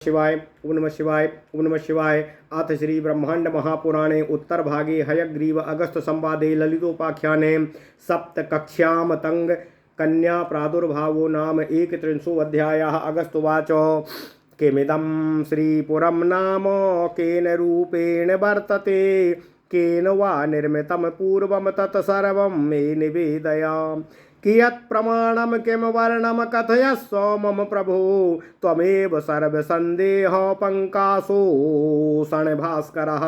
शिवाय ओम नमः शिवाय ओम नमः शिवाय। अथ श्री ब्रह्मांड महापुराणे उत्तर भागे हयग्रीव अगस्त संवादे ललितोपाख्याने सप्तकक्ष्याम तंग कन्या प्रादुर्भावो नाम 31 अगस्तुवाच किमिदं श्रीपुरं नाम केन रूपेण वर्तते केन वा निर्मितं पूर्वं तत्सर्वं मे निवेदय कियत् प्रमाणं किं वर्णं कथयस्व मम प्रभो त्वमेव सर्वसन्देह पंकासो भास्करः।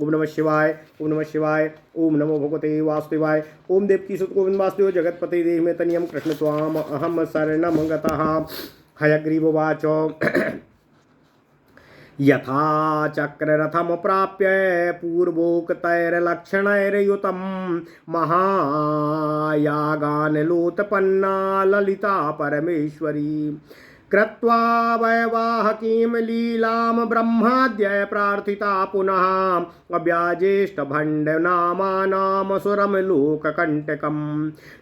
ओम नमः शिवाय ओम नमः शिवाय ओम नमो भगवते वासुदेवाय। ओम देवकी सुत गोविंद वासुदेव जगतपते देह में तनियम कृष्ण त्वाम अहम शरणं गतः। हयग्रीवोवाच यथा चक्ररथम प्राप्य पूर्वोक्तैर्लक्षणैर्युतं महायागान् लोतपन्ना ललिता परमेश्वरी कृत्वा वैवाहकीं लीलां ब्रह्माद्य प्रार्थिता पुनः अव्याजेष्टभण्डनामानां सुरं लोककण्टकं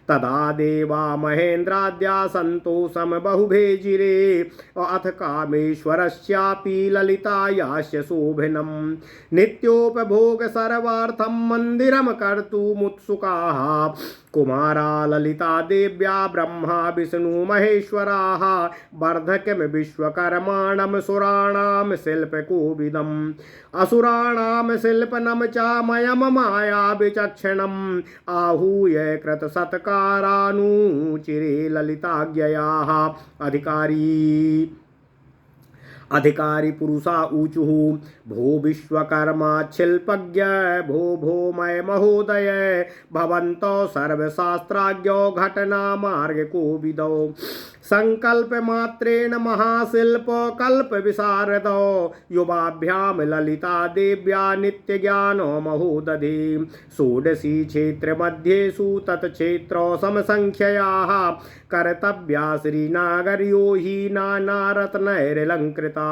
तदा देवा महेन्द्राद्या सन्तोषं बहुभेजिरे अथ कामेश्वरस्यापि ललितायास्य शोभनं नित्योपभोग सर्वार्थं मन्दिरं कर्तुमुत्सुकाः कुमारा ललिता देव्या ब्रह्मा विष्णु महेश्वराः वर्धकं विश्वकर्माणं सुराणां शिल्पकोविदम् असुराणां शिल्पनं चामयं माया विचक्षणम् आहूय कृतसत्कारानुचिरे ललिताज्ञयाः अधिकारी पुरुषा ऊचुः भो विश्वकर्मा शिल्पज्ञ भो भो मय महोदय भवन्तो सर्वशास्त्राज्ञो घटना मार्ग कोविदो संकल्प मात्रेण महाशिल्प कल्प विशारदो युवाभ्याम ललिता देव्या नित्य ज्ञानो महोदधे षोडशी क्षेत्र मध्येषु तत्क्षेत्रो समसंख्ययाः कर्तव्या श्रीनागर्यो हि नानारत्नैरलङ्कृता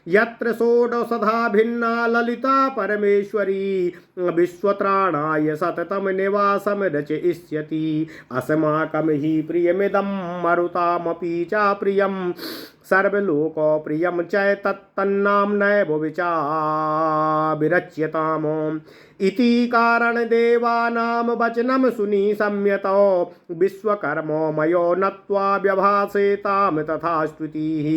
यत्र षोडशधा भिन्ना ललिता परमेश्वरी विश्वत्राणाय सततं निवासं रचयिष्यति अस्माकं हि प्रियमिदं मरुतामपि च प्रियं सर्वलोको प्रियं च तत्तन्नाम्नैव विरच्यताम् इति कारण देवानां वचनं सुनि संयतो विश्वकर्मो मयो नत्वा व्यभासेतां तथा स्तुतिः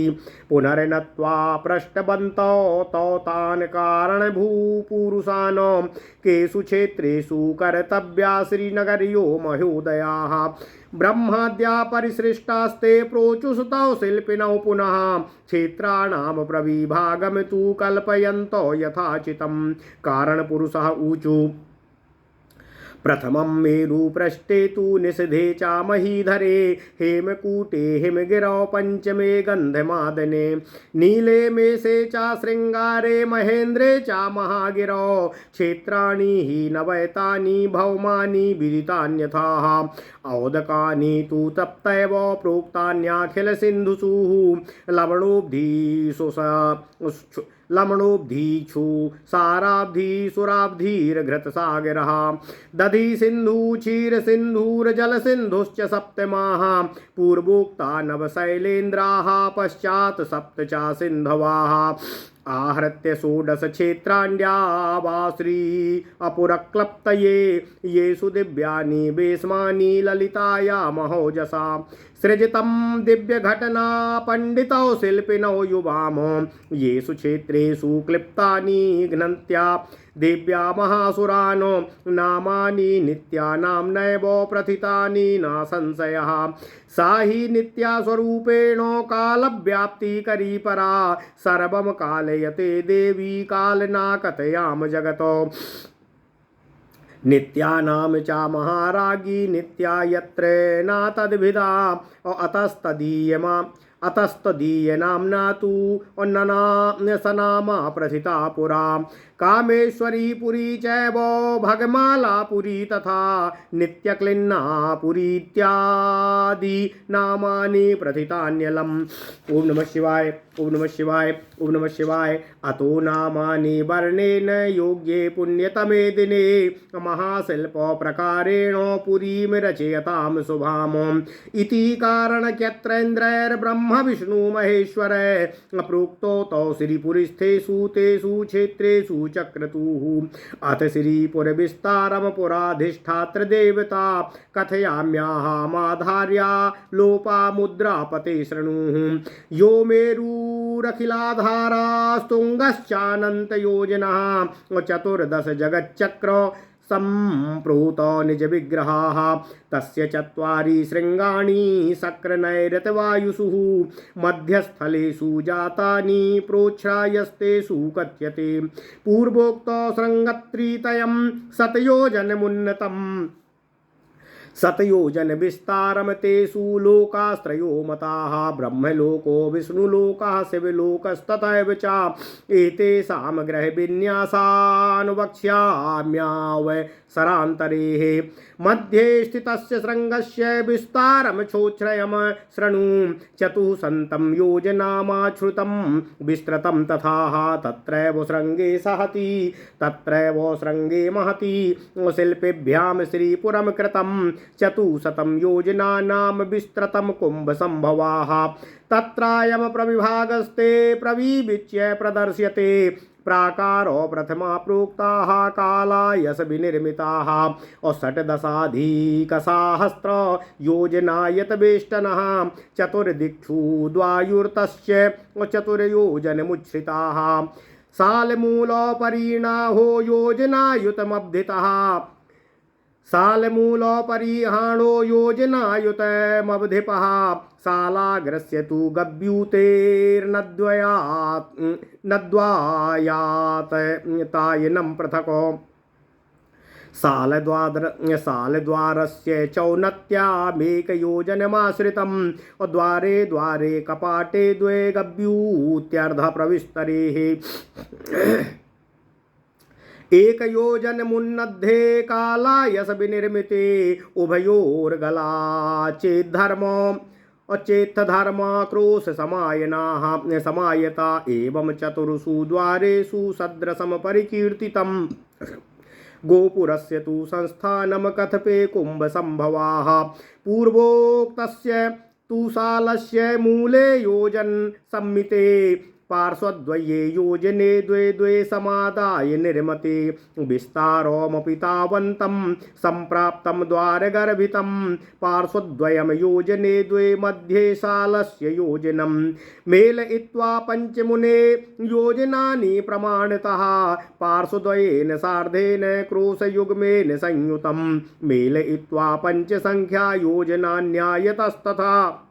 पुनर्नत्वा पृष्टवन्तो तौ तान् कारणभूपुरुषान् केषु क्षेत्रेषु कर्तव्या श्रीनगर्यो महोदयाः ब्रह्माद्या परिसृष्टास्ते प्रोचुस्तौ शिल्पिनौ पुनः क्षेत्राणां प्रविभागं तु कल्पयन्तो यथाचितं कारणपुरुषः ऊचु प्रथमं मेरुपृष्ठे तु निषधे च महीधरे हेमकूटे हिमगिरौ पंचमे गन्धमादने नीले मेषे च शृङ्गारे महेन्द्रे च महागिरौ क्षेत्राणि हि नवैतानि भौमानि विदितान्यथाः औदकानि तु तप्तैव प्रोक्तान्याखिलसिन्धुषु लवणोब्धीषु साराब्धी सुराब्धीर्घृतसागरः दधि सिन्धु क्षीर सिन्धुर्जल सिन्धुश्च सप्तमाः पूर्वोक्ता नवशैलेन्द्राः पश्चात् सप्त च सिन्धवाः आहृत्य षोडश क्षेत्राण्या वा श्री अपुरक्लप्तये येषु दिव्यानि वेश्मानि ललिताया महोजसा सृजितं दिव्यघटना पंडितौ शिल्पिनौ युवाम येषु क्षेत्रेषु क्लिप्तानि घ्नन्त्या दिव्या महासुरान् नामानि नित्यानां नैव प्रथितानि न संशयः सा हि नित्या स्वरूपेण कालव्याप्तिकरी परा सर्वं कालयते देवी कालना कथयाम जगतो नित्यानां च महारागी नित्या यत्र न तद्विधा अतस्तदीयनाम्ना तु सनामा प्रथिता पुरा कामेश्वरी पुरी चैव भगमाला पुरी तथा नित्यक्लिन्ना पुरीत्यादि नामानि प्रथितान्यलम्। ओम नमः शिवाय ओम नमः शिवाय ओम नमः शिवाय। अतो नामानि वर्णेन योग्ये पुण्यतमे दिने महाशिल्प प्रकारेण पुरीं रचयतां शुभाम् इति कारणक्यत्रेन्द्रैर्ब्रह्म विष्णु महेश्वर प्रोक्तो तौ श्रीपुरस्थेषु तेषु क्षेत्रेषु चक्रतुः। अथ श्रीपुरविस्तारं पुराधिष्ठात्र देवता कथयाम्याः माधार्या लोपा मुद्रापते शृणुः। यो मेरुरखिलाधारास्तुङ्गश्चानन्त योजनः चतुर्दश जगच्चक्र सम्प्रोत निज विग्रहाः तस्य चत्वारि शृङ्गाणि शक्रनैरतवायुषु मध्यस्थलेषु जातानि प्रोच्छ्रायस्तेषु कथ्यते। पूर्वोक्त शृङ्गत्रितयं शतयोजनमुन्नतम् शतयोजन विस्तारम तेषु लोकास्त्रयो मताः ब्रह्मलोको विष्णुलोकः शिवलोकस्तथैव च एतेषां ग्रहविन्यासान् वक्ष्याम्यावसरान्तरेः। मध्ये स्थितस्य शृङ्गस्य विस्तारं छोच्छ्रयं शृणु। चतुःशतं योजनामाच्छ्रुतं विस्तृतं तथा तत्रैव शृङ्गे सहति तत्रैव शृङ्गे महति शिल्पेभ्यां श्रीपुरं कृतं चतुःशतं योजनानां विस्तृतं कुम्भसम्भवाः। तत्रायं प्रविभागस्ते प्रविविच्य प्रदर्श्यते। प्राकारो प्रथमा प्रोक्ताः कालायस विनिर्मिताः और षट्दशाधिकसहस्र योजनायतवेष्टनः चतुर्दिक्षु द्वायुर्तस्य चतुर्योजनमुच्छ्रिताः। सालमूलोपरिणाहो योजनायुतमब्धितः सालमूलोपरिहाणो योजनायुतमवधिपः। सालाग्रस्य तु गव्यूतेर्नद्वयात् तायनं पृथको। सालद्वारस्य चौनत्यामेकयोजनमाश्रितं द्वारे द्वारे कपाटे द्वे गव्यूत्यर्धप्रविस्तरेः। एकयोजनमुन्नद्धे कालायस विनिर्मिते उभयोर्गला चेद्धर्म चेत्थधर्म क्रोश समायता एवं चतुर्षु द्वारेषु सदृशं परिकीर्तितम्। गोपुरस्य तु संस्थानं कथपे कुम्भसम्भवाः। पूर्वोक्तस्य तु सालस्य मूले योजन सम्मिते पार्श्वद्वये योजने द्वे द्वे समादाय निर्मते। विस्तारोमपि तावन्तं सम्प्राप्तं द्वारगर्भितं पार्श्वद्वयं योजने द्वे मध्ये सालस्य योजनं मेलयित्वा पञ्चमुने योजनानि प्रमाणतः पार्श्वद्वयेन सार्धेन क्रोशयुग्मेन संयुतं मेलयित्वा पञ्चसंख्या योजनान्यायतस्तथा।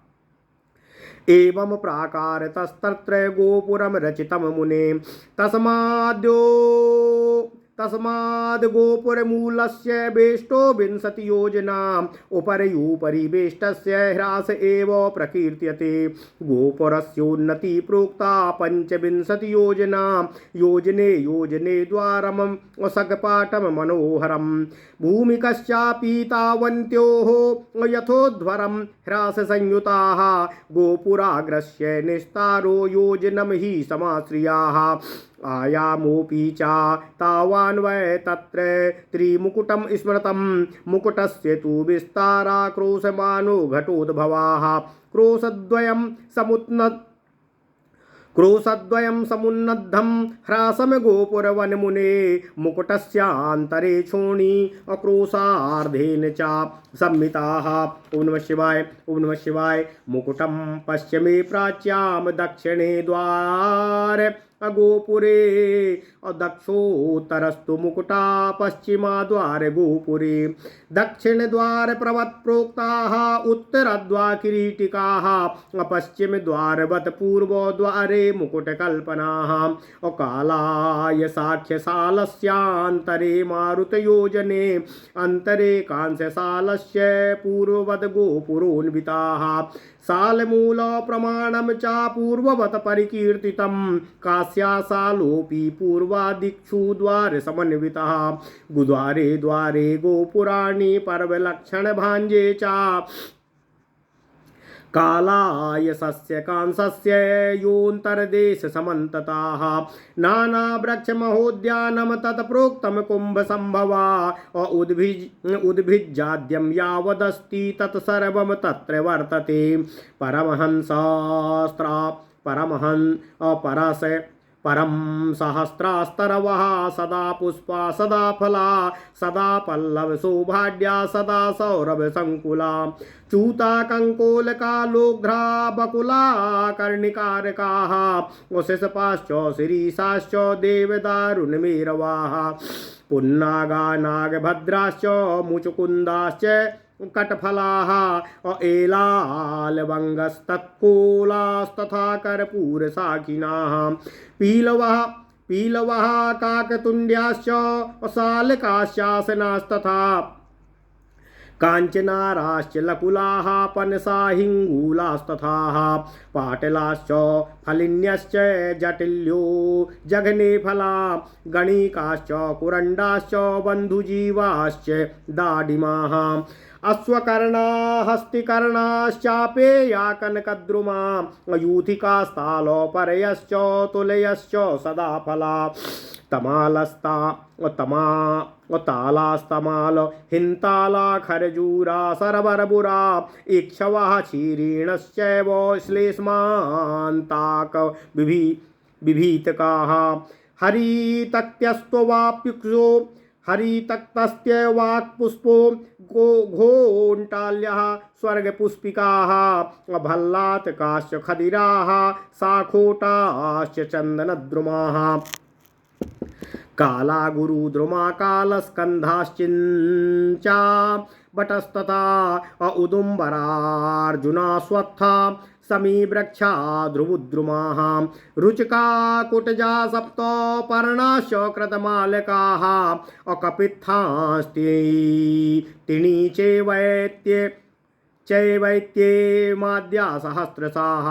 एवं प्राकारतस्तत्र गोपुरं रचितं मुने। तस्माद् गोपुरमूलस्य बेष्टो विंशति योजना उपरि बेष्टस्य ह्रास एव प्रकीर्त्यते। गोपुरस्योन्नति प्रोक्ता पञ्चविंशति योजना योजने द्वारं सगपाटं मनोहरं। भूमिकश्चापि तावन्त्योः यथोध्वरं ह्रास संयुताः गोपुराग्रस्य निस्तारो योजनं हि समाश्रियाः। आयामोऽपि च तावान्वय तत्र त्रिमुकुटं स्मृतं। मुकुटस्य तु विस्तारा क्रोशमानो घटोद्भवाः। क्रोशद्वयं समुन्नद्धं ह्रासं गोपुरवनमुने मुकुटस्यान्तरे क्षोणी अक्रोशार्धेन च संमिताः। ओम नमः शिवाय ओम नमः शिवाय। मुकुटं पश्चिमे प्राच्यां दक्षिणे द्वार गोपुरे दक्षोत्तरस्तु मुकुटा पश्चिमा द्वार गोपुरे। दक्षिण द्वार प्रवत् प्रोक्ताः उत्तरद्वार किरीटिकाः पश्चिम द्वारवत् पूर्व द्वारे मुकुटकल्पनाः। कालाय साक्ष्यशालस्यान्तरे मारुतयोजने अन्तरे कांस्यशालस्य पूर्ववद् गोपुरोन्विताः। सालमूल प्रमाणं च पूर्ववत् परिकीर्तितं। कास्याशालोऽपि पूर्वादिक्षु द्वार समन्वितः। गुद्वारे द्वारे गोपुराणि पर्वलक्षण भाञ्जे च कालाय सस्य कांसस्य योऽन्तर्देश समन्तताः नानावृक्षमहोद्यानं तत्प्रोक्तं कुम्भसम्भवा उद्भिज्जाद्यं यावदस्ति तत्सर्वं तत्र वर्तते परं सहस्रास्तरवः सदा पुष्पा सदा फला सदा पल्लव सौभाड्या सदा सौरभ संकुला चूता कंकोलकालोघ्रा बकुला कर्णिकारकाः वशिषपाश्च शिरीषाश्च देवदारुणमेरवाः पुन्नागा नागभद्राश्च मुचुकुन्दाश्च कटफलाः एलालवङ्गस्तत्कोलास्तथा कर्पूरशाखिनाः पीलवः काकतुण्ड्याश्च शालकाश्चासनास्तथा काञ्चनाराश्च लकुलाः पनसाहिङ्गूलास्तथा पाटलाश्च फलिन्यश्च जटिल्यो जघने फला गणिकाश्च कुरण्डाश्च बन्धुजीवाश्च दाडिमाः अश्वकर्णा हस्तिकर्णाश्चापेया कनकद्रुमा यूथिकास्तालोपरयश्च तुलयश्च सदा फला तालास्तमाल हिन्ताला खरजूरा सरबरबुरा इक्षवः क्षीरीणश्चैव श्लेष्मान्ताक विभीतकाः हरितक्त्यस्त्वाप्युक्षो हरितक्तस्त्यवाक्पुष्पो घोण्टाल्यः स्वर्गपुष्पिकाः भल्लातकाश्च खदिराः साखोटाश्च चन्दनद्रुमाः काला गुरुद्रुमा कालस्कन्धाश्चिञ्चा बटस्तथा उदुम्बरार्जुनाश्वत्था समीवृक्षा ध्रुवुद्रुमाः रुचिका कुटजा सप्तो पर्णाश्च कृतमालकाः अकपित्थास्ति तिणी चैवैत्ये माद्या सहस्रशाः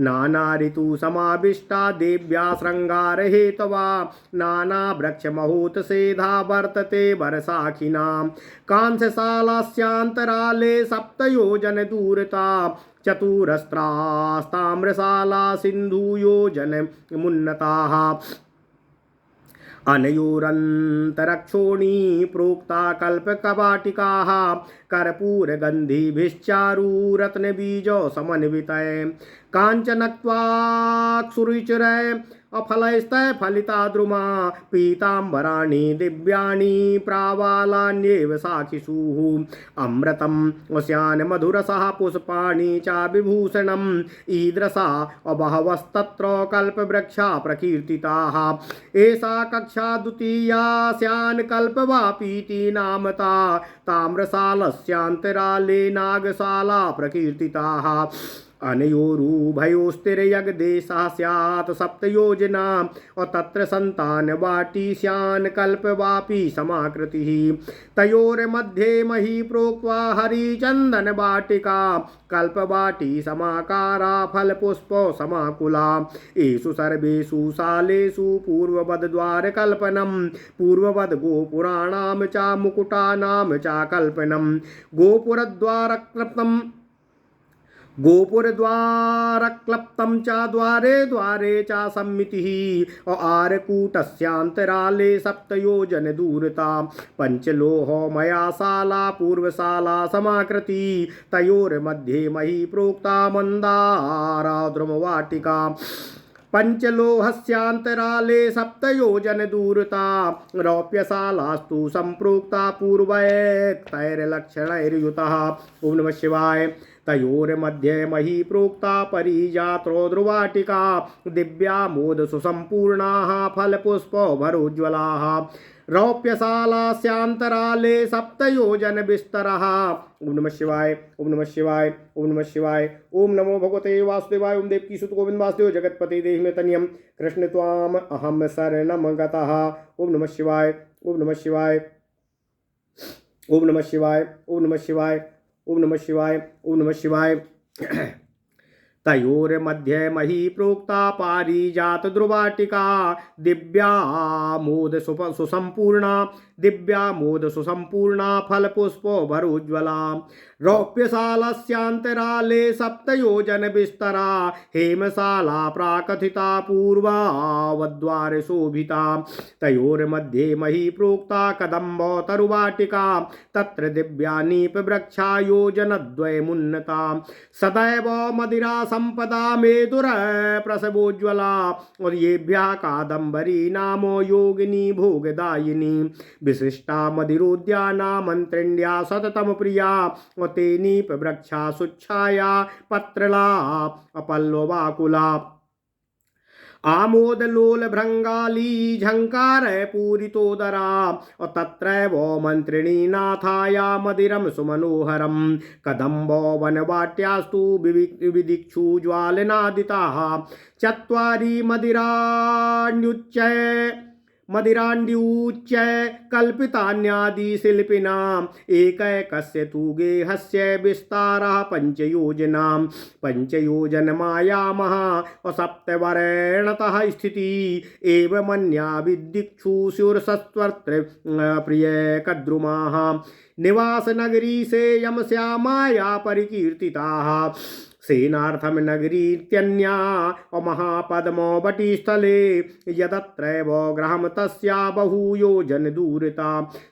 नाना ऋतु समाविष्टा देव्या श्रृंगारहेतवा नाना वृक्षमहूतसेधा वर्तते वरसाखिनां कांस्यशालास्यान्तराले सप्तयोजन दूरता चतुरस्त्रास्ताम्रशाला सिन्धुयोजन मुन्नताः अनयोरन्तरक्षोणी प्रोक्ता कल्पकवाटिकाः कर्पूरगन्धिभिश्चारुरत्नबीजो समन्वितये काञ्चनक्त्वाक्षुरुचिरे अफलैस्तै फलिता द्रुमा पीताम्बराणि दिव्यानि प्रावालान्येव साखिषुः अमृतं वस्यान् मधुरसः पुष्पाणि च विभूषणम् ईदृशा बहवस्तत्र कल्पवृक्षा प्रकीर्तिताः एषा कक्षा द्वितीया स्यान् कल्पवापीति नामता ताम्रशालस्यान्तराले नागशाला प्रकीर्तिताः अनयोरुभयोस्तिर्यगदेशः स्यात् सप्तयोजना तत्र सन्तानवाटी स्यान् कल्पवापी समाकृतिः तयोर्मध्ये मही प्रोक्त्वा हरिचन्दनवाटिका कल्पवाटी समाकारा फलपुष्पो समाकुला एषु सर्वेषु शालेषु पूर्ववद्द्वारकल्पनं पूर्ववद् गोपुराणां च मुकुटानां च कल्पनं गोपुरद्वारक्लप्तं च द्वारे द्वारे च सम्मितिः आरकूटस्यान्तराले सप्तयोजन दूरता पंचलोहमया शाला पूर्वशाला समाकृति तयोर्मध्ये मही प्रोक्ता मन्दाराद्रुमवाटिका पंचलोहस्यान्तराले सप्तयोजन दूरता रौप्यशालास्तु संप्रोक्ता पूर्वैक्तैर्लक्षणैर्युतः ओम नमः शिवाय तयोर्मध्ये मही प्रोक्ता परिजात्रो ध्रुवाटिका दिव्यामोद सुसंपूर्णाः फलपुष्पो भरोज्ज्वलाः रौप्यशालास्यान्तराले सप्तयोजन विस्तरः ओम नमः शिवाय ओम नमः शिवाय ओम नमः शिवाय ओम नमो भगवते वासुदेवाय ओम देवकी सुत गोविंद वासुदेव जगतपति देहि में तनियम कृष्ण त्वाम अहम शरणम गतः ओम नमः शिवाय ओम नमः शिवाय ओम नमः शिवाय ओम नमः शिवाय ओम नमः शिवाय ओम नमः शिवाय तयोर्मध्ये मही प्रोक्ता पारिजात ध्रुवाटिका दिव्यामोद सुसंपूर्णा दिव्यामोद सुसंपूर्णा फलपुष्पो भरोज्ज्वला रौप्यशालस्यान्तराले सप्तयोजन विस्तरा हेमशाला प्राकथिता पूर्वावद्वारे शोभिता तयोर्मध्ये मही प्रोक्ता कदम्बतरुवाटिका तत्र दिव्यानीपवृक्षा योजनद्वयमुन्नता सदैव मदिरा संपदा मेदुर प्रसवोज्ज्वला और येभ्यः कादम्बरी नामो योगिनी भोगदायिनी विशिष्टा मदिरोद्याना मंत्रिण्या सततम प्रिया तेनीप वृक्षा सुच्छाया पत्रला अपल्लवाकुला आमोद लोल भृंगाली झंकार पूरितोदरा और तत्रैव मंत्रिणी नाथाया मदिरम सुमनोहरम कदम्बो वनवाट्यास्तु विदिक्षु ज्वालनादिताः चत्वारि मदिराण्ड्यूच्य कल्पितान्यादि शिल्पिनाम् एकैकस्य तु गेहस्य विस्तारः पंचयोजनमायामः और सप्तवर्णतः स्थिति एवमन्या विदिक्षुषुर्सत्वर्त्र प्रिय कद्रुमाः निवास नगरी से यम श्यामाया परिकीर्तिताः सेनार्थम नगरीत्यन्या महापद्मो वटीस्थले यदत्रैव गृहं तस्या बहुयोजन दूरता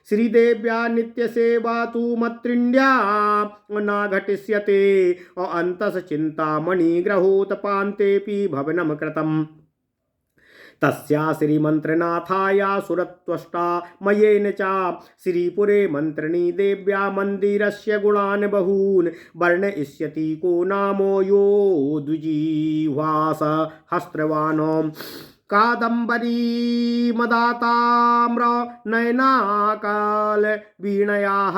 श्रीदेव्या नित्यसेवा तु मत्रिण्या न घटिष्यते अन्तस् चिन्तामणि ग्रहोत्पान्तेऽपि भवनं कृतम् तस्या श्रीमन्त्रनाथाया सुरत्वष्टा मयेन च श्रीपुरे मन्त्रिणी देव्या मन्दिरस्य गुणान् बहून् वर्णयिष्यति को नामो यो द्विजीह्वास हस्त्रवानो कादम्बरी मदाताम्र नयनाकाल वीणयाः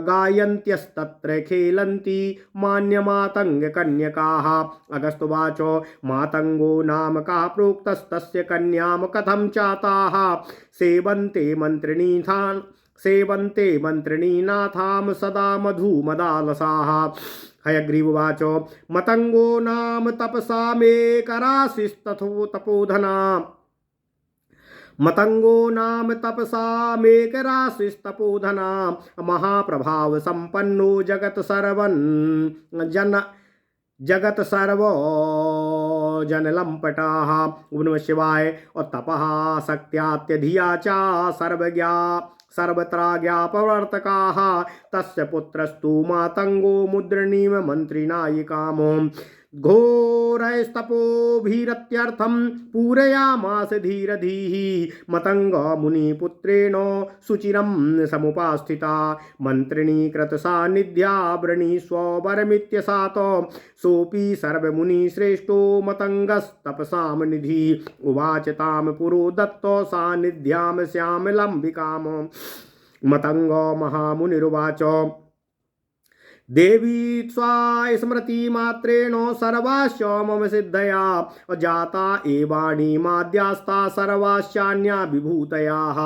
गायन्त्यस्तत्र खेलन्ति मान्यमातङ्गकन्यकाः अगस्त्युवाच मातङ्गो नाम कः प्रोक्तस्तस्य कन्यां कथं चाताः सेवन्ते मन्त्रिणीनाथां सदा मधुमदालसाः हयग्रीववाच मतङ्गो नाम तपसा मे कराशिस्तथो तपोधना मतंगो नाम तपसा मेकराशिस्तपोधना महाप्रभाव संपन्नो जगत सर्व जनलंपटाः उन्नम शिवाय और तपः शक्त्यात्यधिया च सर्वत्र ज्ञापवर्तकाः तस्य पुत्रस्तु मातंगो मुद्रणीम मंत्रिनायिकामो घोरस्तपोभिरत्यर्थं पूरयामास धीरधीः मतंग मुनिपुत्रेण सुचिरं समुपास्थिता मंत्रिणी कृतसान्निध्या वृणीष्वरमित्यसात सोऽपि सर्वमुनिश्रेष्ठो मतंगस्तपसां निधि उवाच तां पुरो दत्तो सान्निध्यां श्यामलंबिकां मतंगो महामुनिरुवाच देवी त्वा स्मृति मात्रेण सर्वाश्च मम सिद्धया जाता एवाणी माद्यास्ता सर्वाश्चान्या विभूतयाः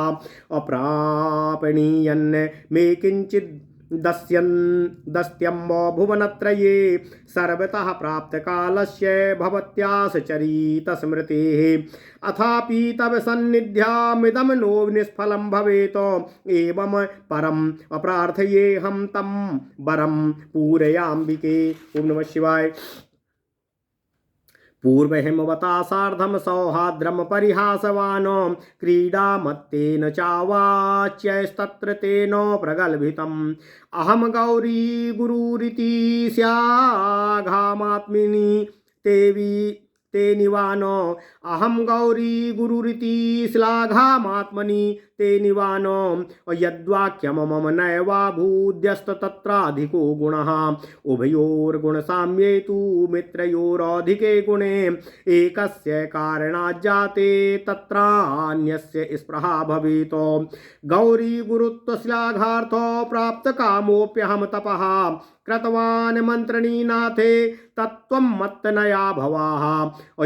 अप्रापणीयन् मे किंचित् दस्त्यम्ब भुवनत्रये सर्वतः प्राप्तकालस्य भवत्याः चरितस्मृतेः अथापि तव सन्निध्यामिदं नो निष्फलं भवेत् एवं परम् अप्रार्थयेऽहं तं वरं पूरयाम्बिके। ओम नमः शिवाय। पूर्वहिमवता सार्धं सौहार्द्रं परिहासवान् क्रीडामत्तेन चावाच्यस्तत्र तेन प्रगल्भितम् अहं गौरी गुरुरिति स्याघामात्मिनि ते निवानो अहं गौरी गुरुरिति श्लाघामात्मनि ते निवानो यद्वाक्यं मम नैवाभूद्यस्तत्राधिको गुणः उभयोर्गुणसाम्ये तु मित्रयोरधिके गुणे एकस्य कारणाज्जाते तत्रान्यस्य स्पृहा भवेत् गौरी गुरुत्वश्लाघार्थो प्राप्तकामोऽप्यहं तपः कृतवान् मन्त्रणीनाथे तत्त्वं मत्तनया भवाः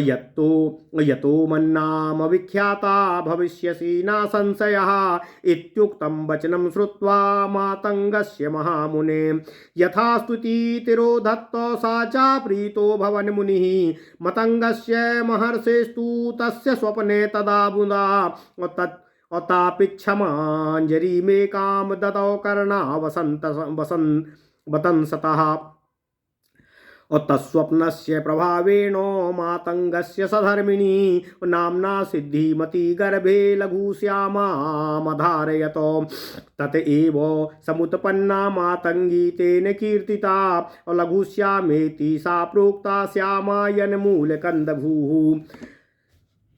यतो मन्नाम विख्याता भविष्यसि न संशयः इत्युक्तं वचनं श्रुत्वा मातङ्गस्य महामुने यथा स्तुतितिरोधत्तो सा च प्रीतो भवन मुनिः मतङ्गस्य महर्षेस्तु तस्य स्वप्ने तदा बुधा तापिक्षमाञ्जरी मे काम ददौ कर्णा वतंसतः तत्स्वप्नस्य प्रभावेण मातंगस्य सधर्मिणी नाम्ना सिद्धिमती गर्भे लघुश्यामामधारयत तत एव समुत्पन्ना मातंगी तेन कीर्तिता लघुश्यामेति सा प्रोक्ता श्यामायनमूलकन्दभूः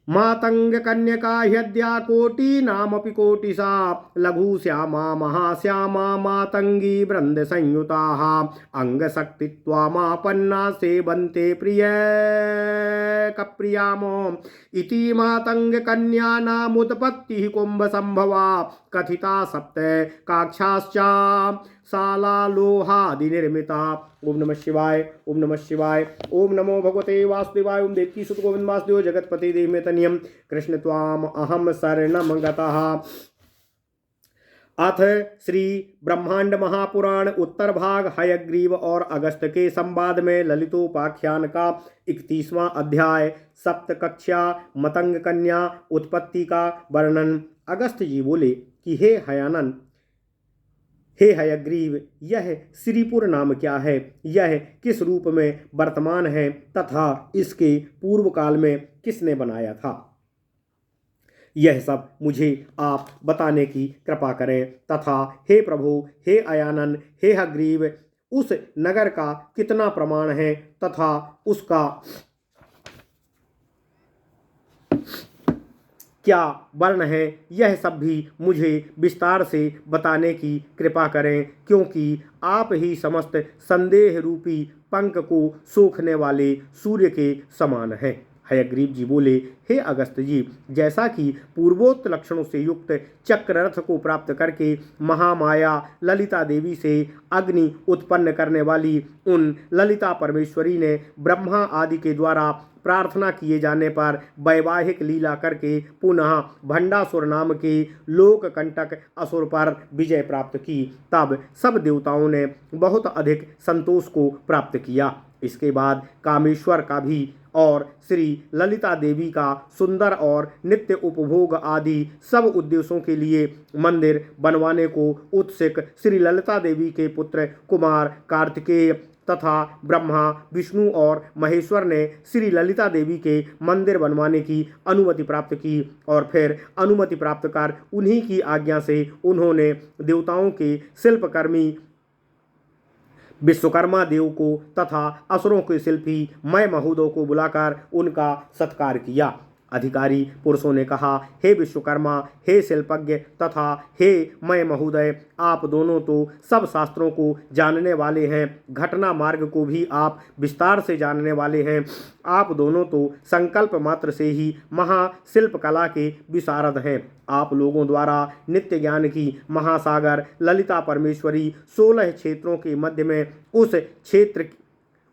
मातंग कन्यका ह्यद्या कोटि नामपि कोटिसा लघु श्यामा महाश्यामा मातंगी वृंद संयुताः अंग शक्तित्वा मापन्ना सेवन्ते प्रिय कप्रियामो इति मातंग कन्या नामुत्पत्तिः कुंभ संभवा कथिता सप्त काक्षाश्चा साला लोहादि निर्मिता। ओम नमः शिवाय ओम नमः शिवाय ओम नमो भगवते वासुदेवाय ओम देवकी सुत गोविंद वासुदेव जगतपति देव में तनियम कृष्ण त्वाम अहम शरणम गतः। अथ श्री ब्रह्मांड महापुराण उत्तर भाग हयग्रीव और अगस्त के संवाद में ललितोपाख्यान का 31वां अध्याय सप्त कक्षा मतंग कन्या उत्पत्ति का वर्णन। अगस्त जी बोले कि हे हयानन, हे हयग्रीव, यह श्रीपुर नाम क्या है? यह किस रूप में वर्तमान है तथा इसके पूर्व काल में किसने बनाया था? यह सब मुझे आप बताने की कृपा करें तथा हे प्रभु, हे अयानन, हे हयग्रीव, उस नगर का कितना प्रमाण है तथा उसका क्या वर्ण है, यह सब भी मुझे विस्तार से बताने की कृपा करें, क्योंकि आप ही समस्त संदेह रूपी पंख को सोखने वाले सूर्य के समान हैं। हयग्रीव जी बोले, हे अगस्त जी, जैसा कि पूर्वोक्त लक्षणों से युक्त चक्र रथ को प्राप्त करके महामाया ललिता देवी से अग्नि उत्पन्न करने वाली उन ललिता परमेश्वरी ने ब्रह्मा आदि के द्वारा प्रार्थना किए जाने पर वैवाहिक लीला करके पुनः भंडासुर नाम के लोककंटक असुर पर विजय प्राप्त की, तब सब देवताओं ने बहुत अधिक संतोष को प्राप्त किया। इसके बाद कामेश्वर का भी और श्री ललिता देवी का सुंदर और नित्य उपभोग आदि सब उद्देश्यों के लिए मंदिर बनवाने को उत्सुक श्री ललिता देवी के पुत्र कुमार कार्तिकेय तथा ब्रह्मा, विष्णु और महेश्वर ने श्री ललिता देवी के मंदिर बनवाने की अनुमति प्राप्त की और फिर अनुमति प्राप्त कर उन्हीं की आज्ञा से उन्होंने देवताओं के शिल्पकर्मी विश्वकर्मा देव को तथा असुरों के शिल्पी मय महोदय को बुलाकर उनका सत्कार किया। अधिकारी पुरुषों ने कहा, हे विश्वकर्मा, हे शिल्पज्ञ तथा हे मय महोदय, आप दोनों तो सब शास्त्रों को जानने वाले हैं, घटना मार्ग को भी आप विस्तार से जानने वाले हैं। आप दोनों तो संकल्प मात्र से ही महाशिल्प कला के विशारद हैं। आप लोगों द्वारा नित्य ज्ञान की महासागर ललिता परमेश्वरी 16 क्षेत्रों के मध्य में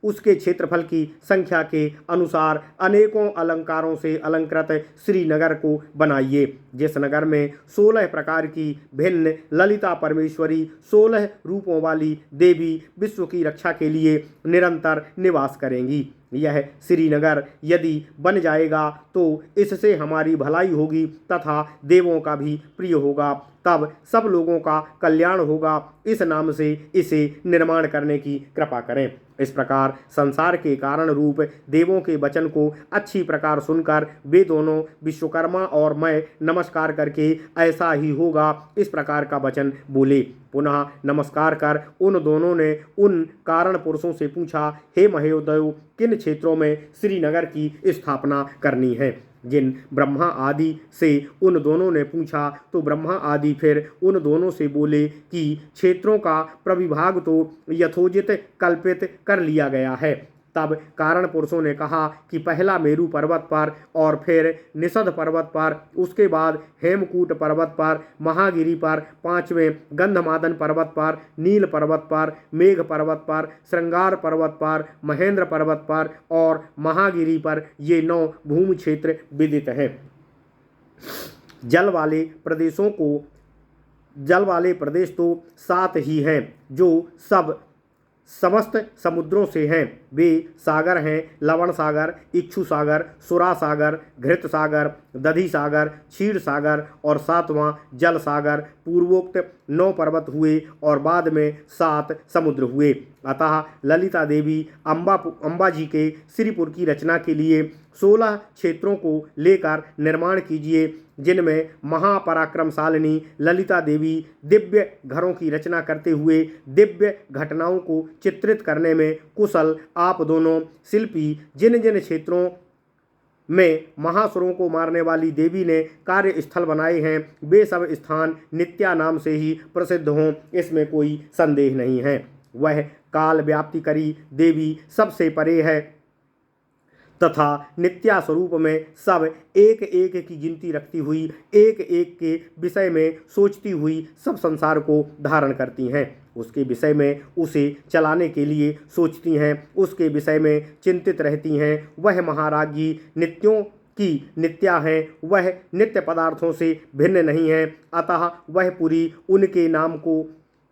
उसके क्षेत्रफल की संख्या के अनुसार अनेकों अलंकारों से अलंकृत श्रीनगर को बनाइए, जिस नगर में 16 प्रकार की भिन्न ललिता परमेश्वरी 16 रूपों वाली देवी विश्व की रक्षा के लिए निरंतर निवास करेंगी। यह श्रीनगर यदि बन जाएगा तो इससे हमारी भलाई होगी तथा देवों का भी प्रिय होगा, तब सब लोगों का कल्याण होगा। इस नाम से इसे निर्माण करने की कृपा करें। इस प्रकार संसार के कारण रूप देवों के वचन को अच्छी प्रकार सुनकर वे दोनों विश्वकर्मा और मैं नमस्कार करके ऐसा ही होगा इस प्रकार का वचन बोले। पुनः नमस्कार कर उन दोनों ने उन कारण पुरुषों से पूछा, हे महोदय, किन क्षेत्रों में श्रीनगर की स्थापना करनी है? जिन ब्रह्मा आदि से उन दोनों ने पूछा तो ब्रह्मा आदि फिर उन दोनों से बोले कि क्षेत्रों का प्रविभाग तो यथोचित कल्पित कर लिया गया है। तब कारण पुरुषों ने कहा कि पहला मेरु पर्वत पर और फिर निषद पर्वत पर, उसके बाद हेमकूट पर्वत पर, महागिरी पर, 5वें गंधमादन पर्वत पर, नील पर्वत पर, मेघ पर्वत पर, श्रृंगार पर्वत पर, महेंद्र पर्वत पर और महागिरी पर ये 9 भूमि क्षेत्र विदित हैं। जल वाले प्रदेश तो 7 ही हैं, जो सब समस्त समुद्रों से हैं। वे सागर हैं लवण सागर, इक्षु सागर, सुरा सागर, घृत सागर, दधि सागर, क्षीर सागर और 7वां जल सागर। पूर्वोक्त 9 पर्वत हुए और बाद में 7 समुद्र हुए। अतः ललिता देवी अम्बा जी के श्रीपुर की रचना के लिए 16 क्षेत्रों को लेकर निर्माण कीजिए, जिनमें महापराक्रमशालिनी ललिता देवी दिव्य घरों की रचना करते हुए दिव्य घटनाओं को चित्रित करने में कुशल आप दोनों शिल्पी जिन जिन क्षेत्रों में महासुरों को मारने वाली देवी ने कार्य स्थल बनाए हैं, वे सब स्थान नित्या नाम से ही प्रसिद्ध हों, इसमें कोई संदेह नहीं है। वह काल व्याप्ति करी देवी सबसे परे है तथा नित्या स्वरूप में सब एक एक की गिनती रखती हुई, एक एक के विषय में सोचती हुई सब संसार को धारण करती हैं। उसके विषय में उसे चलाने के लिए सोचती हैं, उसके विषय में चिंतित रहती हैं। वह महाराज्ञी नित्यों की नित्या है, वह नित्य पदार्थों से भिन्न नहीं है। अतः वह पुरी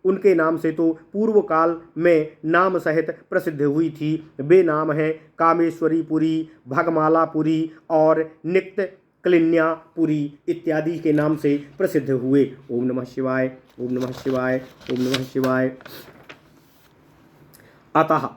उनके नाम से तो पूर्व काल में नाम सहित प्रसिद्ध हुई थी। वे नाम हैं कामेश्वरीपुरी, भगमालापुरी और नित्य क्लिन्यापुरी इत्यादि के नाम से प्रसिद्ध हुए। ओम नमः शिवाय, ओम नमः शिवाय, ओम नमः शिवाय। अतः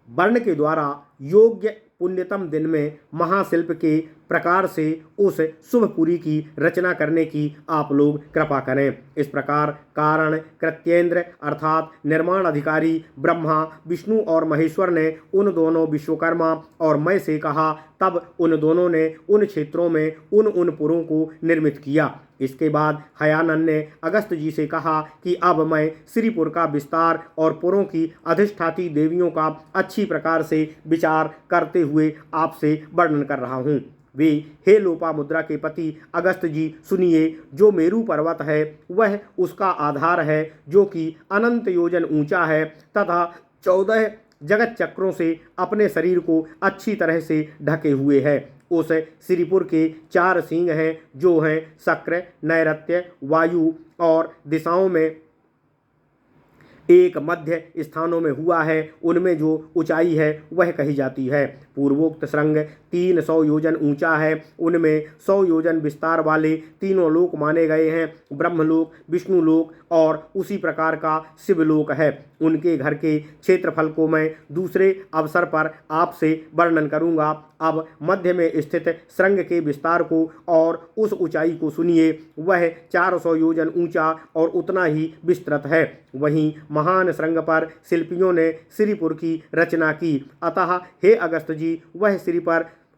वर्ण के द्वारा योग्य पुण्यतम दिन में महाशिल्प के प्रकार से उस शुभपुरी की रचना करने की आप लोग कृपा करें। इस प्रकार कारण कृत्येंद्र अर्थात निर्माण अधिकारी ब्रह्मा, विष्णु और महेश्वर ने उन दोनों विश्वकर्मा और मैं से कहा। तब उन दोनों ने उन क्षेत्रों में उन पुरों को निर्मित किया। इसके बाद हयानन ने अगस्त जी से कहा कि अब मैं श्रीपुर का विस्तार और पुरों की अधिष्ठाती देवियों का अच्छी प्रकार से विचार करते हुए आपसे वर्णन कर रहा हूँ। वे हे लोपामुद्रा के पति अगस्त जी सुनिए, जो मेरु पर्वत है वह उसका आधार है, जो कि अनंत योजन ऊंचा है तथा 14 जगत चक्रों से अपने शरीर को अच्छी तरह से ढके हुए है। उस श्रीपुर के 4 सिंह हैं, जो हैं शक्र, नैऋत्य, वायु और दिशाओं में एक मध्य स्थानों में हुआ है। उनमें जो ऊंचाई है वह कही जाती है। पूर्वोक्त श्रृंग 300 योजन ऊंचा है। उनमें 100 योजन विस्तार वाले तीनों लोक माने गए हैं, ब्रह्मलोक, विष्णुलोक और उसी प्रकार का शिवलोक है। उनके घर के क्षेत्रफल को मैं दूसरे अवसर पर आपसे वर्णन करूंगा। अब मध्य में स्थित श्रृंग के विस्तार को और उस ऊंचाई को सुनिए। वह 400 योजन ऊंचा और उतना ही विस्तृत है। वहीं महान श्रृंग पर शिल्पियों ने श्रीपुर की रचना की। अतः हे अगस्त जी,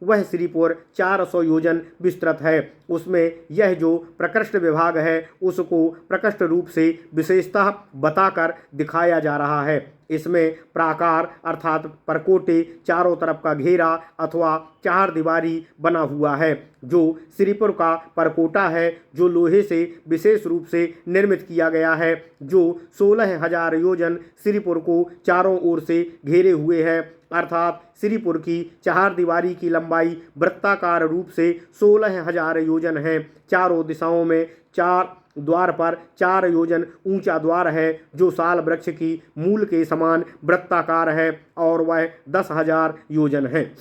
वह श्रीपुर 400 योजन विस्तृत है। उसमें यह जो प्रकृष्ट विभाग है उसको प्रकृष्ट रूप से विशेषतः बताकर दिखाया जा रहा है। इसमें प्राकार अर्थात परकोटे, चारों तरफ का घेरा अथवा 4 दीवारी बना हुआ है। जो श्रीपुर का परकोटा है, जो लोहे से विशेष रूप से निर्मित किया गया है, जो 16,000 योजन श्रीपुर को चारों ओर से घेरे हुए है, अर्थात श्रीपुर की 4 दीवारी की लंबाई वृत्ताकार रूप से 16,000 योजन है। चारों दिशाओं में 4 द्वार पर 4 योजन ऊंचा द्वार है, जो साल वृक्ष की मूल के समान वृत्ताकार है और वह 10,000 योजन है।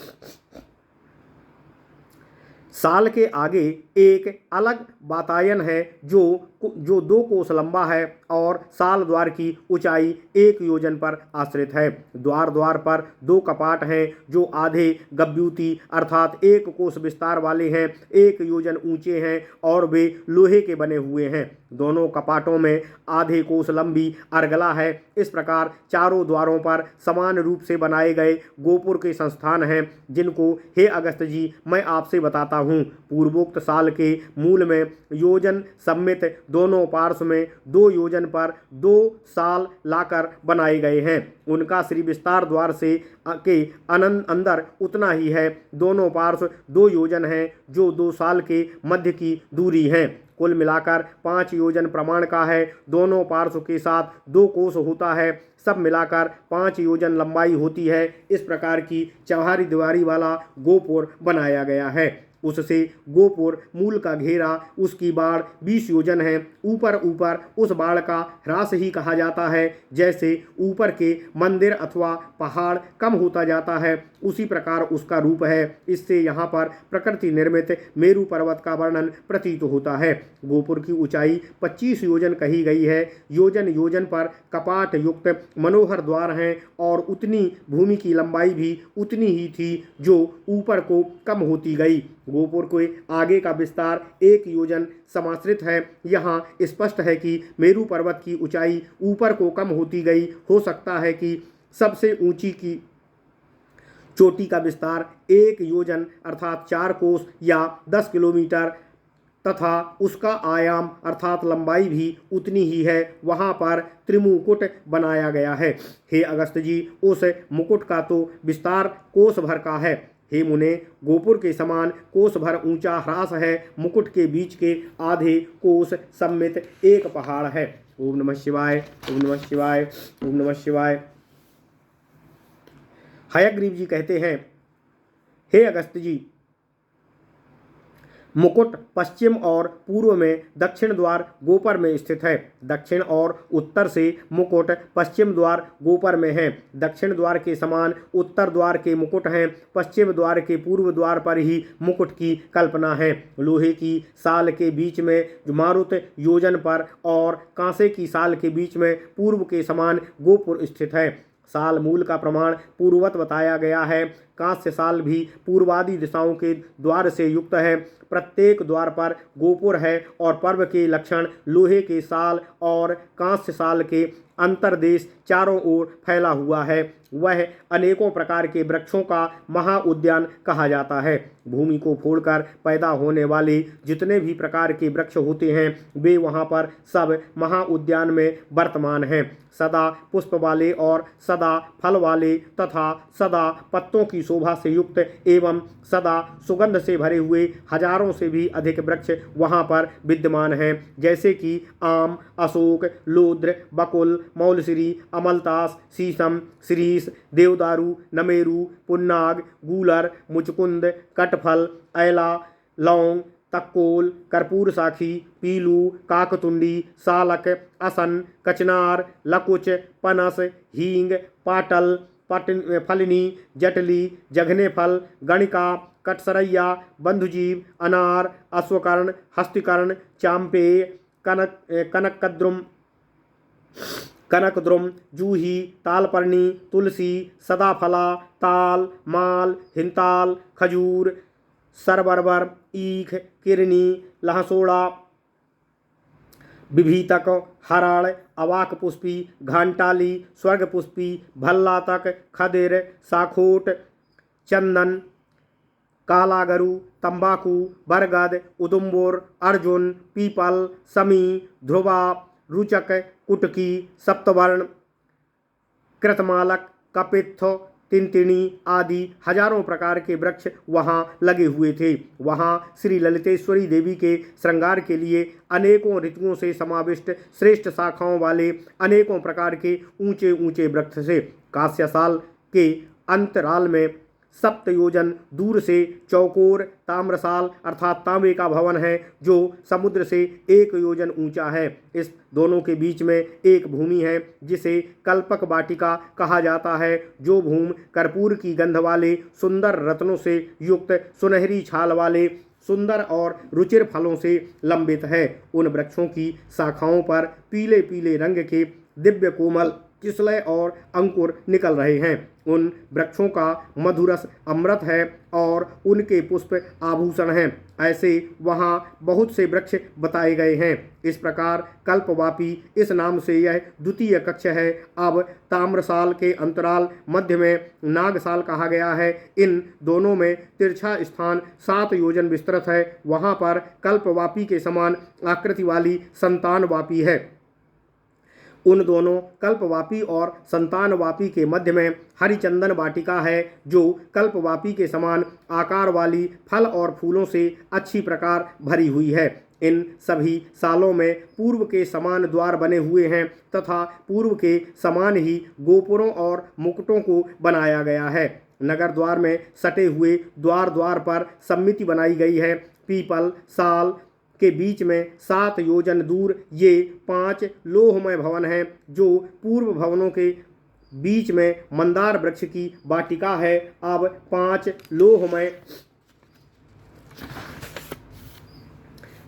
साल के आगे एक अलग वातायन है, जो 2 कोस लंबा है और साल द्वार की ऊंचाई 1 योजन पर आश्रित है। द्वार द्वार पर 2 कपाट हैं, जो आधे गव्यूती अर्थात 1 कोस विस्तार वाले हैं, 1 योजन ऊंचे हैं और वे लोहे के बने हुए हैं। दोनों कपाटों में आधे कोस लंबी अर्गला है। इस प्रकार चारों द्वारों पर समान रूप से बनाए गए गोपुर के संस्थान हैं, जिनको हे अगस्त जी मैं आपसे बताता हूँ। पूर्वोक्त साल के मूल में योजन सम्मित दोनों पार्श्व में 2 योजन पर 2 साल लाकर बनाए गए हैं। उनका श्री विस्तार द्वार से के अंदर उतना ही है। दोनों पार्श्व 2 योजन हैं, जो 2 साल के मध्य की दूरी है। कुल मिलाकर 5 योजन प्रमाण का है। दोनों पार्श्व के साथ 2 कोस होता है। सब मिलाकर 5 योजन लंबाई होती है। इस प्रकार की चौहारी दीवारी वाला गोपुर बनाया गया है। उससे गोपुर मूल का घेरा, उसकी बाढ़ 20 योजन है। ऊपर ऊपर उस बाढ़ का ह्रास ही कहा जाता है। जैसे ऊपर के मंदिर अथवा पहाड़ कम होता जाता है, उसी प्रकार उसका रूप है। इससे यहाँ पर प्रकृति निर्मित मेरू पर्वत का वर्णन प्रतीत होता है। गोपुर की ऊंचाई 25 योजन कही गई है। योजन योजन पर कपाट युक्त मनोहर द्वार हैं और उतनी भूमि की लंबाई भी उतनी ही थी जो ऊपर को कम होती गई। गोपुर के आगे का विस्तार 1 योजन समाश्रित है। यहाँ स्पष्ट है कि मेरू पर्वत की ऊंचाई ऊपर को कम होती गई। हो सकता है कि सबसे ऊंची की चोटी का विस्तार 1 योजन अर्थात 4 कोस या 10 किलोमीटर तथा उसका आयाम अर्थात लंबाई भी उतनी ही है। वहाँ पर त्रिमुकुट बनाया गया है। हे अगस्त जी, उस मुकुट का तो विस्तार कोस भर का है। हे मुने, गोपुर के समान कोस भर ऊंचा ह्रास है। मुकुट के बीच के आधे कोस सम्मित एक पहाड़ है। ओम नमः शिवाय, ओम नमः शिवाय, ओम नमः शिवाय। हयग्रीव जी कहते हैं, हे अगस्त जी, मुकुट पश्चिम और पूर्व में दक्षिण द्वार गोपर में स्थित है। दक्षिण और उत्तर से मुकुट पश्चिम द्वार गोपर में है। दक्षिण द्वार के समान उत्तर द्वार के मुकुट हैं। पश्चिम द्वार के पूर्व द्वार पर ही मुकुट की कल्पना है। लोहे की साल के बीच में मारुत योजन पर और कांसे की साल के बीच में पूर्व के समान गोपुर स्थित है। साल मूल का प्रमाण पूर्ववत बताया गया है। कांस्य साल भी पूर्वादि दिशाओं के द्वार से युक्त है। प्रत्येक द्वार पर गोपुर है और पर्व के लक्षण लोहे के साल और कांस्य साल के अंतर्देश चारों ओर फैला हुआ है। वह अनेकों प्रकार के वृक्षों का महाउद्यान कहा जाता है। भूमि को फोड़कर पैदा होने वाले जितने भी प्रकार के वृक्ष होते हैं वे वहाँ पर सब महाउद्यान में वर्तमान हैं। सदा पुष्प वाले और सदा फल वाले तथा सदा पत्तों की शोभा से युक्त एवं सदा सुगंध से भरे हुए हजारों से भी अधिक वृक्ष वहाँ पर विद्यमान हैं। जैसे कि आम, अशोक, लोद्र, बकुल, मौलसिरी, अमलतास, शीशम, शिरीष, देवदारू, नमेरू, पुन्नाग, गूलर, मुचकुंद, कटफल, ऐला, लौंग, तक्कोल, कर्पूर साखी, पीलू, काकतुंडी, सालक, असन, कचनार, लकुच, पनस, हींग, पाटल, फलिनी, जटली, जघने फल, गणिका, कटसरैया, बंधुजीव, अनार, अश्वकर्ण, हस्तिकर्ण, चांपेय, कनकद्रुम, जूही, तालपर्णी, तुलसी, सदाफला, ताल, माल, हिंताल, खजूर, सरबरबर, ईख, किरनी, लहसोड़ा, विभीतक, हरण, अवाक पुष्पी, घंटाली, स्वर्ग पुष्पी, भल्लातक, खदिर, साखोट, चंदन, कालागरू, तंबाकू, बरगद, उदुम्बुर, अर्जुन, पीपल, समी, ध्रुवा, रुचक, कुटकी, सप्तवर्ण, कृतमालक, कपित्थ, तिनतिनी आदि हजारों प्रकार के वृक्ष वहाँ लगे हुए थे। वहाँ श्री ललितेश्वरी देवी के श्रृंगार के लिए अनेकों ऋतुओं से समाविष्ट श्रेष्ठ शाखाओं वाले अनेकों प्रकार के ऊंचे ऊंचे वृक्ष थे। कांस्यसाल के अंतराल में 7 योजन दूर से चौकोर ताम्रसाल अर्थात तांबे का भवन है जो समुद्र से 1 योजन ऊंचा है। इस दोनों के बीच में एक भूमि है जिसे कल्पक वाटिका कहा जाता है। जो भूमि कर्पूर की गंध वाले सुंदर रत्नों से युक्त सुनहरी छाल वाले सुंदर और रुचिर फलों से लंबित है। उन वृक्षों की शाखाओं पर पीले पीले रंग के दिव्य कोमल किसलय और अंकुर निकल रहे हैं। उन वृक्षों का मधुरस अमृत है और उनके पुष्प आभूषण हैं। ऐसे वहाँ बहुत से वृक्ष बताए गए हैं। इस प्रकार कल्पवापी इस नाम से यह द्वितीय कक्ष है। अब ताम्रसाल के अंतराल मध्य में नागसाल कहा गया है। इन दोनों में तिरछा स्थान 7 योजन विस्तृत है। वहाँ पर कल्पवापी के समान आकृति वाली संतानवापी है। उन दोनों कल्पवापी और संतानवापी के मध्य में हरिचंदन वाटिका है जो कल्पवापी के समान आकार वाली फल और फूलों से अच्छी प्रकार भरी हुई है। इन सभी सालों में पूर्व के समान द्वार बने हुए हैं तथा पूर्व के समान ही गोपुरों और मुकुटों को बनाया गया है। नगर द्वार में सटे हुए द्वार द्वार पर समिति बनाई गई है। पीपल साल के बीच में 7 योजन दूर ये 5 लोहमय भवन हैं, जो पूर्व भवनों के बीच में मंदार वृक्ष की वाटिका है। अब 5 लोहमय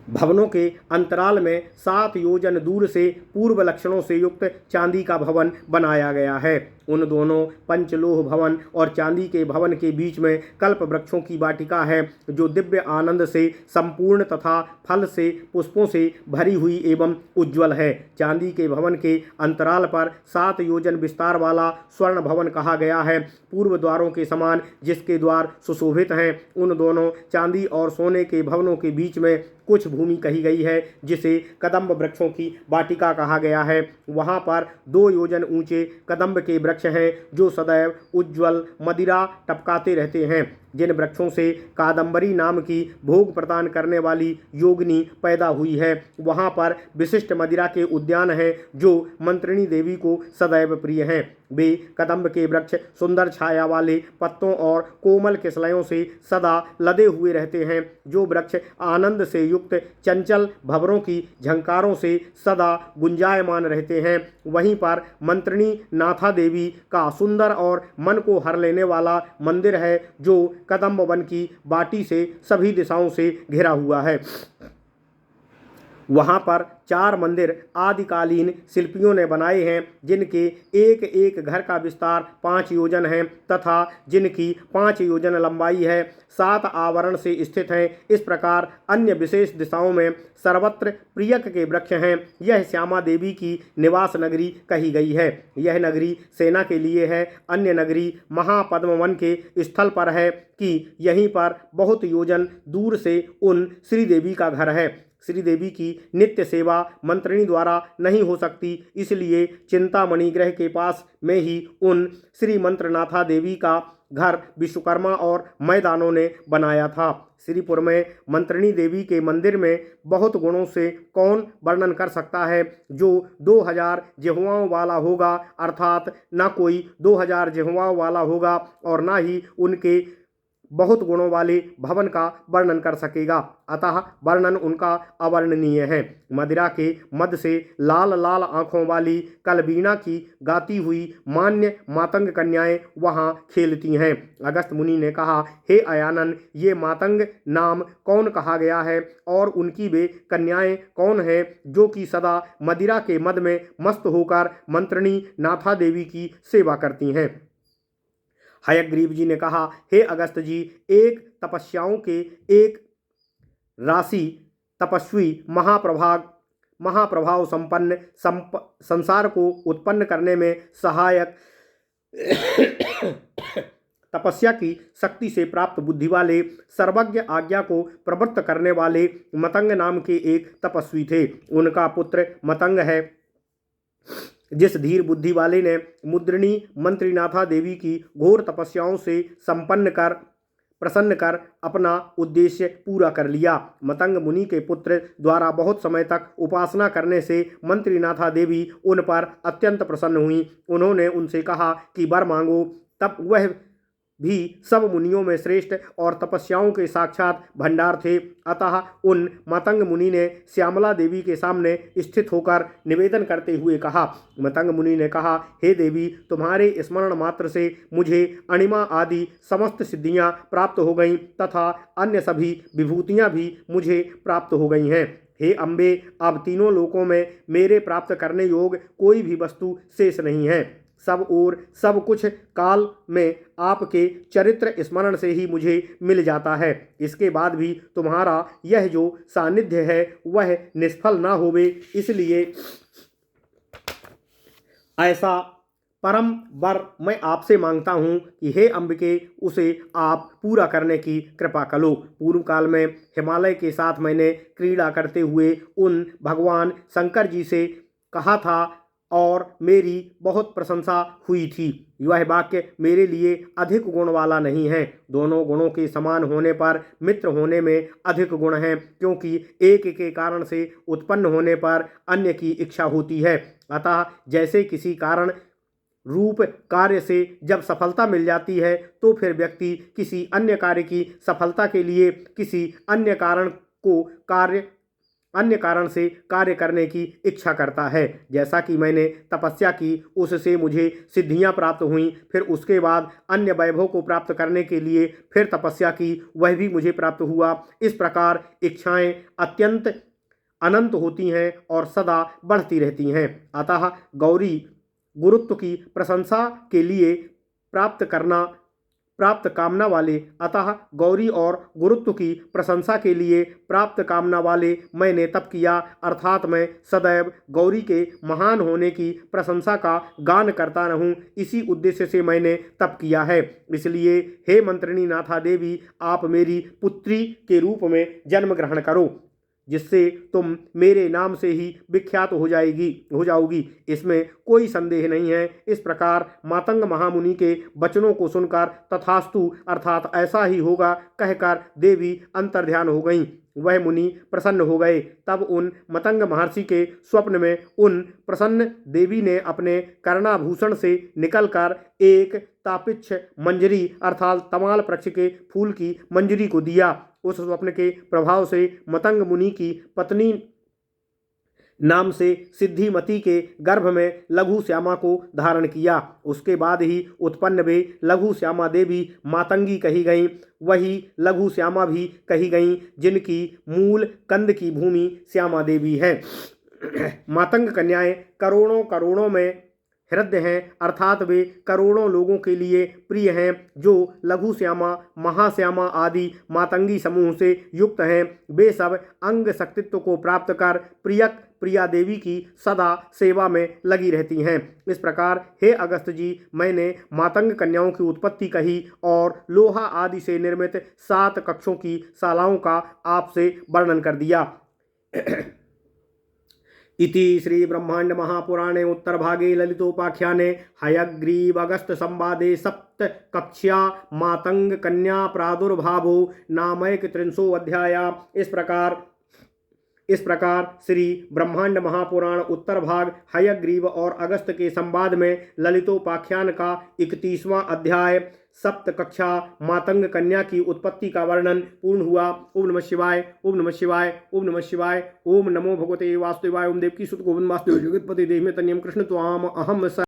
भवनों के अंतराल में 7 योजन दूर से पूर्व लक्षणों से युक्त चांदी का भवन बनाया गया है। उन दोनों पंचलोह भवन और चांदी के भवन के बीच में कल्प वृक्षों की वाटिका है, जो दिव्य आनंद से संपूर्ण तथा फल से पुष्पों से भरी हुई एवं उज्ज्वल है। चांदी के भवन के अंतराल पर 7 योजन विस्तार वाला स्वर्ण भवन कहा गया है, पूर्व द्वारों के समान, जिसके द्वार सुशोभित हैं। उन दोनों चांदी और सोने के भवनों के बीच में कुछ भूमि कही गई है, जिसे कदम्ब वृक्षों की वाटिका कहा गया है। वहाँ पर 2 योजन ऊंचे कदम्ब के वृक्ष हैं, जो सदैव उज्ज्वल मदिरा टपकाते रहते हैं। जिन वृक्षों से कादम्बरी नाम की भोग प्रदान करने वाली योगिनी पैदा हुई है, वहाँ पर विशिष्ट मदिरा के उद्यान हैं, जो मंत्रिणी देवी को सदैव प्रिय हैं। वे कदम्ब के वृक्ष सुंदर छाया वाले पत्तों और कोमल किसलयों से सदा लदे हुए रहते हैं। जो वृक्ष आनंद से युक्त चंचल भंवरों की झंकारों से सदा गुंजायमान रहते हैं, वहीं पर मंत्रिणी नाथा देवी का सुंदर और मन को हर लेने वाला मंदिर है, जो कदम्ब वन की बाटी से सभी दिशाओं से घिरा हुआ है। वहाँ पर 4 मंदिर आदिकालीन शिल्पियों ने बनाए हैं, जिनके एक एक घर का विस्तार 5 योजन है तथा जिनकी 5 योजन लंबाई है। 7 आवरण से स्थित हैं। इस प्रकार अन्य विशेष दिशाओं में सर्वत्र प्रियक के वृक्ष हैं। यह श्यामा देवी की निवास नगरी कही गई है। यह नगरी सेना के लिए है। अन्य नगरी महापद्म वन के स्थल पर है कि यहीं पर बहुत योजन दूर से उन श्रीदेवी का घर है। श्रीदेवी की नित्य सेवा मंत्रिणी द्वारा नहीं हो सकती, इसलिए चिंतामणि ग्रह के पास में ही उन श्री मंत्रनाथा देवी का घर विश्वकर्मा और मैदानों ने बनाया था। श्रीपुर में मंत्रिणी देवी के मंदिर में बहुत गुणों से कौन वर्णन कर सकता है, जो 2000 जिह्वाओं वाला होगा, अर्थात न कोई 2000 जिह्वाओं वाला होगा और न ही उनके बहुत गुणों वाले भवन का वर्णन कर सकेगा। अतः वर्णन उनका अवर्णनीय है। मदिरा के मद से लाल लाल आँखों वाली कलबीना की गाती हुई मान्य मातंग कन्याएं वहाँ खेलती हैं। अगस्त मुनि ने कहा, हे अयानन, ये मातंग नाम कौन कहा गया है और उनकी वे कन्याएं कौन हैं, जो कि सदा मदिरा के मद में मस्त होकर मंत्रिणी नाथा देवी की सेवा करती हैं। हयग्रीव जी ने कहा, हे अगस्त जी, एक तपस्याओं के एक राशि तपस्वी महाप्रभाव संपन्न संसार को उत्पन्न करने में सहायक तपस्या की शक्ति से प्राप्त बुद्धि वाले, सर्वज्ञ आज्ञा को प्रवृत्त करने वाले मतंग नाम के एक तपस्वी थे। उनका पुत्र मतंग है। जिस धीर बुद्धि वाले ने मुद्रिणी मंत्रीनाथा देवी की घोर तपस्याओं से प्रसन्न कर अपना उद्देश्य पूरा कर लिया। मतंग मुनि के पुत्र द्वारा बहुत समय तक उपासना करने से मंत्रीनाथा देवी उन पर अत्यंत प्रसन्न हुई। उन्होंने उनसे कहा कि वर मांगो। तब वह भी सब मुनियों में श्रेष्ठ और तपस्याओं के साक्षात भंडार थे। अतः उन मतंग मुनि ने श्यामला देवी के सामने स्थित होकर निवेदन करते हुए कहा। मतंग मुनि ने कहा, हे देवी, तुम्हारे स्मरण मात्र से मुझे अणिमा आदि समस्त सिद्धियां प्राप्त हो गईं तथा अन्य सभी विभूतियां भी मुझे प्राप्त हो गई हैं। हे अम्बे, अब तीनों लोकों में मेरे प्राप्त करने योग कोई भी वस्तु शेष नहीं है। सब और सब कुछ काल में आपके चरित्र स्मरण से ही मुझे मिल जाता है। इसके बाद भी तुम्हारा यह जो सानिध्य है वह निष्फल ना होवे, इसलिए ऐसा परम वर मैं आपसे मांगता हूँ कि हे अंबिके, उसे आप पूरा करने की कृपा करो। पूर्व काल में हिमालय के साथ मैंने क्रीड़ा करते हुए उन भगवान शंकर जी से कहा था और मेरी बहुत प्रशंसा हुई थी। यह वाक्य मेरे लिए अधिक गुण वाला नहीं है। दोनों गुणों के समान होने पर मित्र होने में अधिक गुण है, क्योंकि एक के कारण से उत्पन्न होने पर अन्य की इच्छा होती है। अतः जैसे किसी कारण रूप कार्य से जब सफलता मिल जाती है तो फिर व्यक्ति किसी अन्य कार्य की सफलता के लिए किसी अन्य कारण से कार्य करने की इच्छा करता है। जैसा कि मैंने तपस्या की, उससे मुझे सिद्धियां प्राप्त हुईं, फिर उसके बाद अन्य वैभव को प्राप्त करने के लिए फिर तपस्या की, वह भी मुझे प्राप्त हुआ। इस प्रकार इच्छाएं अत्यंत अनंत होती हैं और सदा बढ़ती रहती हैं। अतः गौरी गुरुत्व की प्रशंसा के लिए प्राप्त कामना वाले अतः गौरी और गुरुत्व की प्रशंसा के लिए प्राप्त कामना वाले मैंने तप किया, अर्थात मैं सदैव गौरी के महान होने की प्रशंसा का गान करता रहूं, इसी उद्देश्य से मैंने तप किया है। इसलिए हे मंत्रिणी नाथा देवी, आप मेरी पुत्री के रूप में जन्म ग्रहण करो, जिससे तुम मेरे नाम से ही विख्यात हो जाओगी, इसमें कोई संदेह नहीं है। इस प्रकार मातंग महामुनि के वचनों को सुनकर तथास्तु अर्थात ऐसा ही होगा कहकर देवी अंतर्ध्यान हो गईं। वह मुनि प्रसन्न हो गए। तब उन मतंग महर्षि के स्वप्न में उन प्रसन्न देवी ने अपने कर्णाभूषण से निकलकर एक तापिच्छ मंजरी अर्थात तमाल वृक्ष के फूल की मंजरी को दिया। उस स्वप्न के प्रभाव से मतंग मुनि की पत्नी नाम से सिद्धिमती के गर्भ में लघु श्यामा को धारण किया। उसके बाद ही उत्पन्न वे लघु श्यामा देवी मातंगी कही गईं। वही लघु श्यामा भी कही गईं, जिनकी मूल कंद की भूमि श्यामा देवी है। मातंग कन्याएं करोड़ों में हृदय हैं, अर्थात वे करोड़ों लोगों के लिए प्रिय हैं, जो लघु श्यामा, महाश्यामा आदि मातंगी समूह से युक्त हैं। वे सब अंग शक्तित्व को प्राप्त कर प्रिया देवी की सदा सेवा में लगी रहती हैं। इस प्रकार हे अगस्त जी, मैंने मातंग कन्याओं की उत्पत्ति कही और लोहा आदि से निर्मित 7 कक्षों की शालाओं का आपसे वर्णन कर दिया। इति श्री ब्रह्मांड महापुराणे उत्तर भागे ललितोपाख्याने हयग्रीव अगस्त संवादे सप्त कक्ष्या मातंग कन्या प्रादुर्भावो नामैक 300 अध्याय। इस प्रकार श्री ब्रह्मांड महापुराण उत्तर भाग हयग्रीव और अगस्त के संवाद में ललितोपाख्यान का 31वां अध्याय सप्त कक्षा मातंग कन्या की उत्पत्ति का वर्णन पूर्ण हुआ। ओम नमः शिवाय, ओम नमः शिवाय, ओम नमः शिवाय, ओम नमो भगवते वासुदेवाय, ओम देवकी सुत गोविंद वासुदेव जगतपति देव में तन्यम कृष्ण त्वाम अहम स